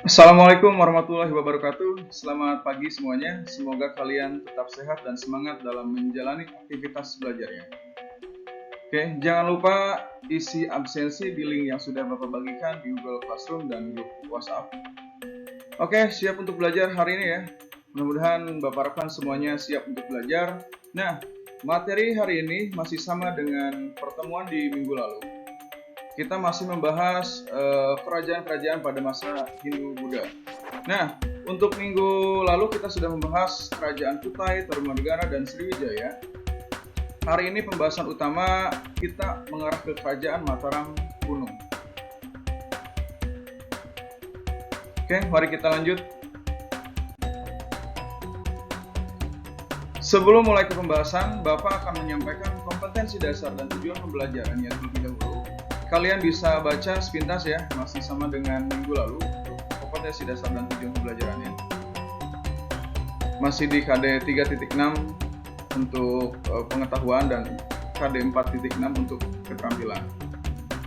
Assalamualaikum warahmatullahi wabarakatuh. Selamat pagi semuanya. Semoga kalian tetap sehat dan semangat dalam menjalani aktivitas belajarnya. Oke, jangan lupa isi absensi di link yang sudah Bapak bagikan di Google Classroom dan grup WhatsApp. Oke, siap untuk belajar hari ini ya. Mudah-mudahan Bapak rekan semuanya siap untuk belajar. Nah, materi hari ini masih sama dengan pertemuan di minggu lalu. Kita masih membahas kerajaan-kerajaan pada masa Hindu-Buddha. Nah, untuk minggu lalu kita sudah membahas kerajaan Kutai, Tarumanegara, dan Sriwijaya. Hari ini pembahasan utama kita mengarah ke kerajaan Mataram kuno. Oke, mari kita lanjut. Sebelum mulai ke pembahasan, Bapak akan menyampaikan kompetensi dasar dan tujuan pembelajarannya terlebih dahulu. Kalian bisa baca sepintas ya, masih sama dengan minggu lalu untuk kompetensi dasar dan tujuan pembelajarannya. Masih di KD 3.6 untuk pengetahuan dan KD 4.6 untuk keterampilan.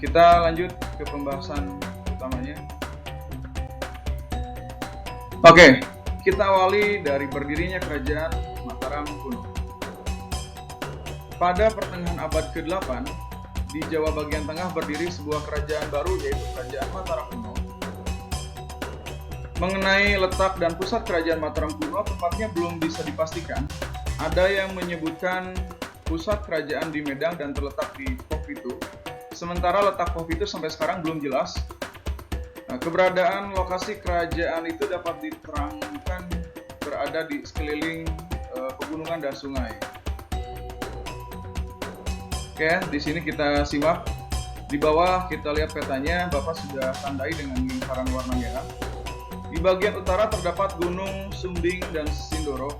Kita lanjut ke pembahasan utamanya. Oke, kita awali dari berdirinya kerajaan Mataram kuno. Pada pertengahan abad ke-8, di Jawa bagian tengah berdiri sebuah kerajaan baru yaitu Kerajaan Mataram kuno. Mengenai letak dan pusat kerajaan Mataram kuno tempatnya belum bisa dipastikan. Ada yang menyebutkan pusat kerajaan di Medang dan terletak di Pokpitu. Sementara letak Pokpitu sampai sekarang belum jelas. Nah, keberadaan lokasi kerajaan itu dapat diterangkan berada di sekeliling pegunungan dan sungai. Oke, di sini kita simak. Di bawah kita lihat petanya, Bapak sudah tandai dengan lingkaran warna merah. Di bagian utara terdapat Gunung Sumbing dan Sindoro,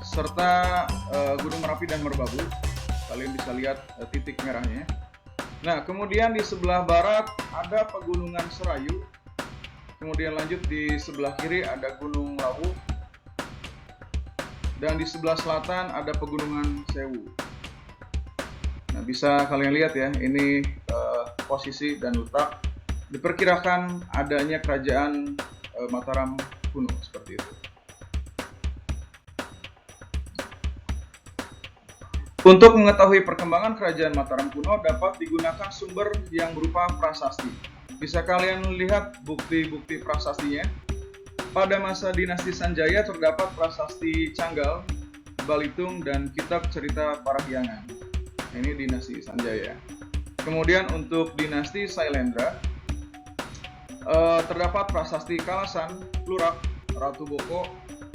serta Gunung Merapi dan Merbabu. Kalian bisa lihat titik merahnya. Nah, kemudian di sebelah barat ada Pegunungan Serayu. Kemudian lanjut di sebelah kiri ada Gunung Lawu. Dan di sebelah selatan ada Pegunungan Sewu. Nah, bisa kalian lihat ya, ini posisi dan letak. Diperkirakan adanya kerajaan Mataram kuno seperti itu. Untuk mengetahui perkembangan kerajaan Mataram kuno dapat digunakan sumber yang berupa prasasti. Bisa kalian lihat bukti-bukti prasastinya. Pada masa dinasti Sanjaya terdapat prasasti Canggal, Balitung, dan kitab cerita Parahyangan. Ini dinasti Sanjaya. Kemudian untuk dinasti Sailendra terdapat prasasti Kalasan, Plurak, Ratu Boko,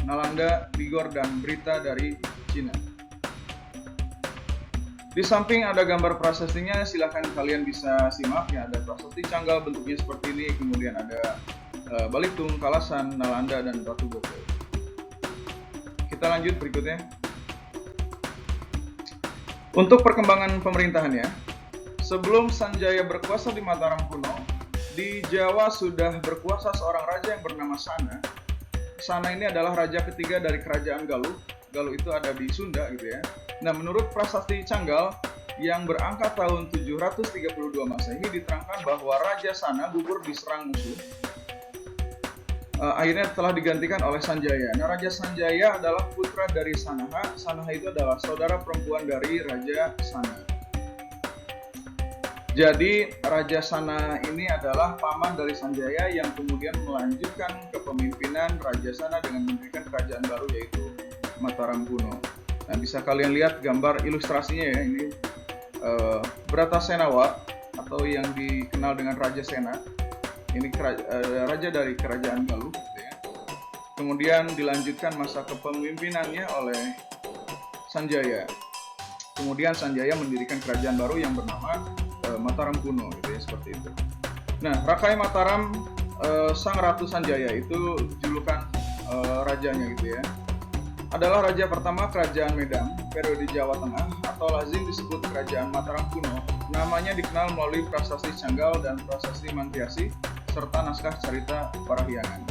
Nalanda, Bigor, dan berita dari Cina. Di samping ada gambar prasastinya, silahkan kalian bisa simak ya. Ada prasasti Canggal bentuknya seperti ini, kemudian ada Balitung, Kalasan, Nalanda, dan Ratu Boko. Kita lanjut berikutnya. Untuk perkembangan pemerintahannya, sebelum Sanjaya berkuasa di Mataram kuno, di Jawa sudah berkuasa seorang raja yang bernama Sana. Sana ini adalah raja ketiga dari kerajaan Galuh. Galuh itu ada di Sunda gitu ya. Nah, menurut prasasti Canggal yang berangka tahun 732 Masehi diterangkan bahwa Raja Sana gugur diserang musuh. Akhirnya telah digantikan oleh Sanjaya. Nah, Raja Sanjaya adalah putra dari Sanaha. Sanaha itu adalah saudara perempuan dari Raja Sana. Jadi, Raja Sana ini adalah paman dari Sanjaya yang kemudian melanjutkan kepemimpinan Raja Sana dengan mendirikan kerajaan baru yaitu Mataram kuno. Nah, bisa kalian lihat gambar ilustrasinya ya. Ini Bratasenawa atau yang dikenal dengan Raja Sena. Ini raja dari kerajaan Galuh gitu ya. Kemudian dilanjutkan masa kepemimpinannya oleh Sanjaya. Kemudian Sanjaya mendirikan kerajaan baru yang bernama Mataram kuno gitu ya, seperti itu. Nah, Rakai Mataram Sang Ratu Sanjaya itu julukan rajanya gitu ya. Adalah raja pertama kerajaan Medang periode Jawa Tengah atau lazim disebut kerajaan Mataram kuno. Namanya dikenal melalui prasasti Canggal dan prasasti Mantiasi serta naskah cerita Parahyangan.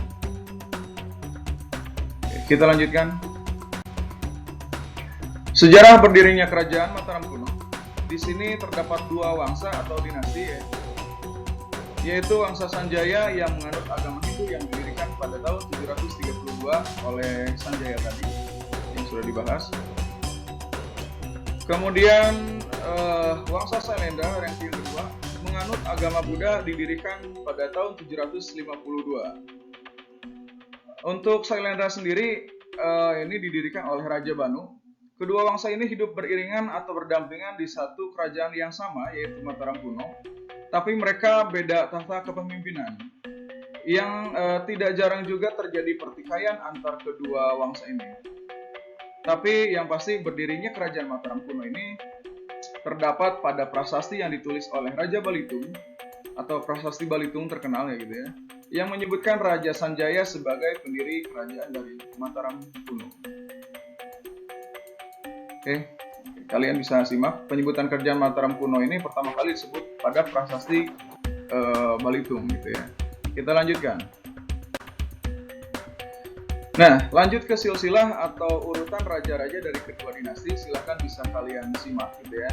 Kita lanjutkan. Sejarah berdirinya kerajaan Mataram kuno. Di sini terdapat dua wangsa atau dinasti ya. yaitu Wangsa Sanjaya yang menganut agama Hindu yang didirikan pada tahun 732 oleh Sanjaya tadi yang sudah dibahas. Kemudian Wangsa Sailendra ranking kedua menganut agama Buddha didirikan pada tahun 752. Untuk Sailendra sendiri ini didirikan oleh Raja Banu. Kedua wangsa ini hidup beriringan atau berdampingan di satu kerajaan yang sama, yaitu Mataram kuno. Tapi mereka beda tahta kepemimpinan. Yang tidak jarang juga terjadi pertikaian antar kedua wangsa ini. Tapi yang pasti berdirinya kerajaan Mataram kuno ini terdapat pada prasasti yang ditulis oleh Raja Balitung atau prasasti Balitung terkenal ya gitu ya, yang menyebutkan Raja Sanjaya sebagai pendiri kerajaan dari Mataram kuno. Oke, kalian bisa simak penyebutan kerajaan Mataram kuno ini pertama kali disebut pada prasasti Balitung gitu ya. Kita lanjutkan. Nah, lanjut ke silsilah atau urutan raja-raja dari kedua dinasti, silahkan bisa kalian simak gitu ya.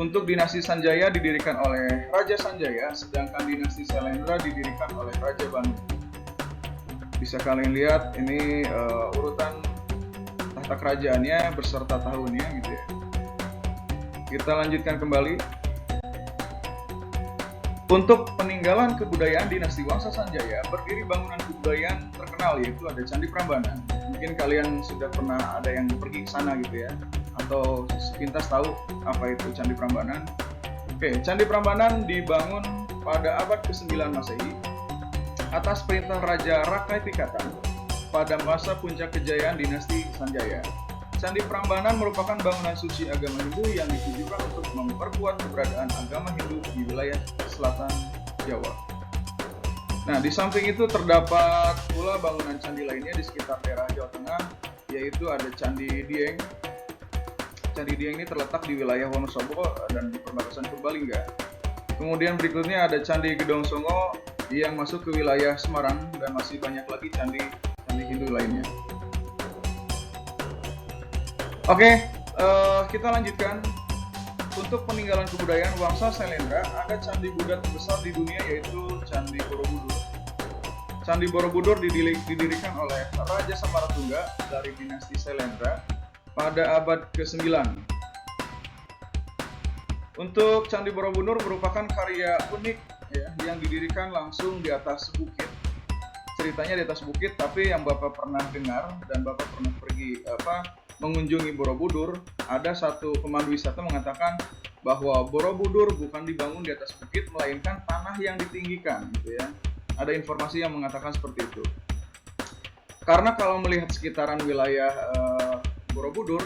Untuk dinasti Sanjaya didirikan oleh Raja Sanjaya, sedangkan dinasti Sailendra didirikan oleh Raja Banu. Bisa kalian lihat ini urutan tahta kerajaannya beserta tahunnya gitu ya. Kita lanjutkan kembali. Untuk peninggalan kebudayaan dinasti Wangsa Sanjaya, berdiri bangunan kebudayaan terkenal yaitu ada Candi Prambanan. Mungkin kalian sudah pernah ada yang pergi ke sana gitu ya, atau sepintas tahu apa itu Candi Prambanan. Oke, Candi Prambanan dibangun pada abad ke-9 Masehi atas perintah Raja Rakai Pikatan pada masa puncak kejayaan dinasti Sanjaya. Candi Prambanan merupakan bangunan suci agama Hindu yang ditujukan untuk memperkuat keberadaan agama Hindu di wilayah selatan Jawa. Nah, di samping itu terdapat pula bangunan candi lainnya di sekitar daerah Jawa Tengah, yaitu ada Candi Dieng. Candi Dieng ini terletak di wilayah Wonosobo dan di perbatasan Purbalingga. Kemudian berikutnya ada Candi Gedong Songo yang masuk ke wilayah Semarang, dan masih banyak lagi candi Hindu lainnya. Oke, kita lanjutkan. Untuk peninggalan kebudayaan Wangsa Sailendra, ada candi Buddha terbesar di dunia yaitu Candi Borobudur. Candi Borobudur didirikan oleh Raja Samaratungga dari dinasti Sailendra pada abad ke-9. Untuk Candi Borobudur merupakan karya unik ya, yang didirikan langsung di atas bukit. Ceritanya di atas bukit, tapi yang Bapak pernah dengar dan Bapak pernah pergi mengunjungi Borobudur, ada satu pemandu wisata mengatakan bahwa Borobudur bukan dibangun di atas bukit, melainkan tanah yang ditinggikan gitu ya. Ada informasi yang mengatakan seperti itu. Karena kalau melihat sekitaran wilayah Borobudur,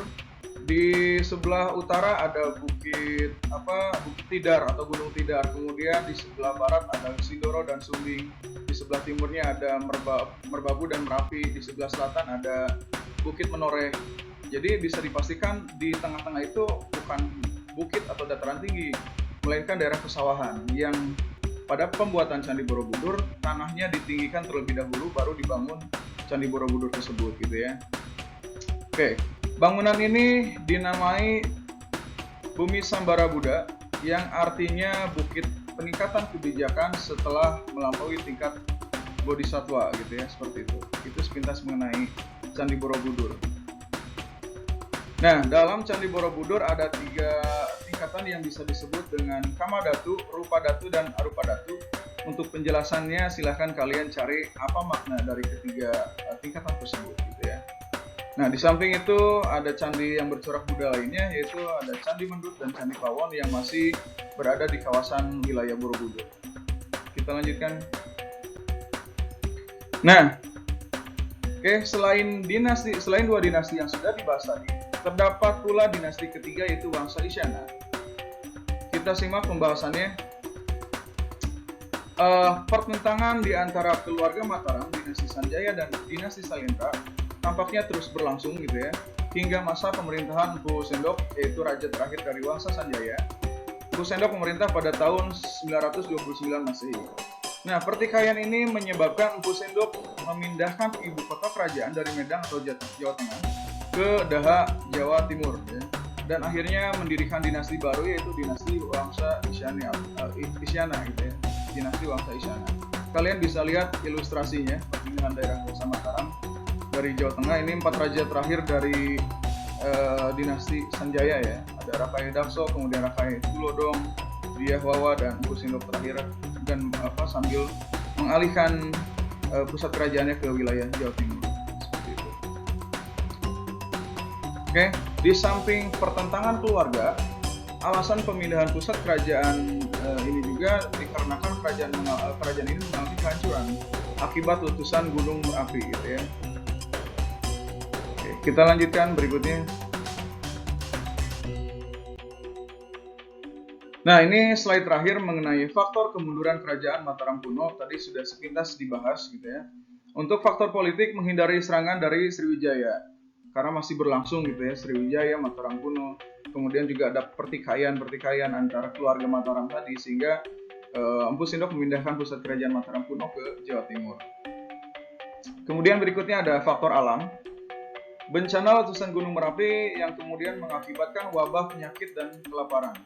di sebelah utara ada bukit Tidar atau Gunung Tidar, kemudian di sebelah barat ada Sindoro dan Sumbing, di sebelah timurnya ada Merbabu dan Merapi, di sebelah selatan ada Bukit Menoreh. Jadi bisa dipastikan di tengah-tengah itu bukan bukit atau dataran tinggi, melainkan daerah pesawahan yang pada pembuatan Candi Borobudur tanahnya ditinggikan terlebih dahulu baru dibangun Candi Borobudur tersebut gitu ya. Oke, bangunan ini dinamai Bumi Sambara Buddha yang artinya bukit peningkatan kebijakan setelah melampaui tingkat bodhisattva gitu ya, seperti itu. Itu sepintas mengenai Candi Borobudur. Nah, dalam Candi Borobudur ada 3 tingkatan yang bisa disebut dengan Kamadatu, Rupadatu, dan Arupadatu. Untuk penjelasannya silahkan kalian cari apa makna dari ketiga tingkatan tersebut gitu ya. Nah, di samping itu ada candi yang bercorak Buddha lainnya, yaitu ada Candi Mendut dan Candi Pawon yang masih berada di kawasan wilayah Borobudur. Kita lanjutkan. Nah, oke, selain 2 dinasti yang sudah dibahas tadi, terdapat pula dinasti ketiga yaitu Wangsa Isyana. Kita simak pembahasannya. Pertentangan di antara keluarga Mataram, dinasti Sanjaya dan dinasti Sailendra tampaknya terus berlangsung gitu ya, hingga masa pemerintahan Mpu Sendok, yaitu raja terakhir dari Wangsa Sanjaya. Mpu Sendok memerintah pada tahun 929 Masehi. Nah, pertikaian ini menyebabkan Mpu Sendok memindahkan ibu kota kerajaan dari Medan atau Jawa Tengah ke Daha, Jawa Timur ya. Dan akhirnya mendirikan dinasti baru yaitu dinasti Wangsa Isyana gitu ya. dinasti Wangsa Isyana. Kalian bisa lihat ilustrasinya perpindahan daerah Kekuasaan Mataram dari Jawa Tengah. Ini 4 raja terakhir dari dinasti Sanjaya ya. Ada Rakai Dakso, kemudian Rakai Tulodong, Diahwawa, dan Empu Sindok terakhir, dan sambil mengalihkan pusat kerajaannya ke wilayah Jawa Timur seperti itu. Oke, di samping pertentangan keluarga, alasan pemindahan pusat kerajaan ini juga dikarenakan kerajaan ini mengalami kehancuran akibat letusan gunung berapi gitu ya. Oke, kita lanjutkan berikutnya. Nah, ini slide terakhir mengenai faktor kemunduran kerajaan Mataram kuno. Tadi sudah sepintas dibahas gitu ya. Untuk faktor politik, menghindari serangan dari Sriwijaya karena masih berlangsung gitu ya, Sriwijaya, Mataram kuno. Kemudian juga ada pertikaian antara keluarga Mataram tadi, sehingga Empu Sindok memindahkan pusat kerajaan Mataram kuno ke Jawa Timur. Kemudian berikutnya ada faktor alam. Bencana letusan Gunung Merapi yang kemudian mengakibatkan wabah, penyakit, dan kelaparan.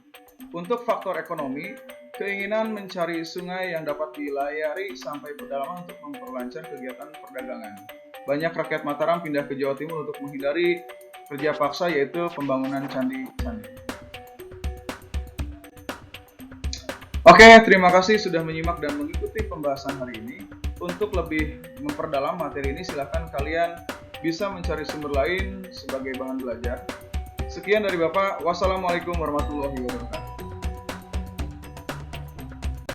Untuk faktor ekonomi, keinginan mencari sungai yang dapat dilayari sampai pedalaman untuk memperlancar kegiatan perdagangan. Banyak rakyat Mataram pindah ke Jawa Timur untuk menghindari kerja paksa, yaitu pembangunan candi-candi. Oke, terima kasih sudah menyimak dan mengikuti pembahasan hari ini. Untuk lebih memperdalam materi ini, silahkan kalian bisa mencari sumber lain sebagai bahan belajar. Sekian dari Bapak. Wassalamualaikum warahmatullahi wabarakatuh.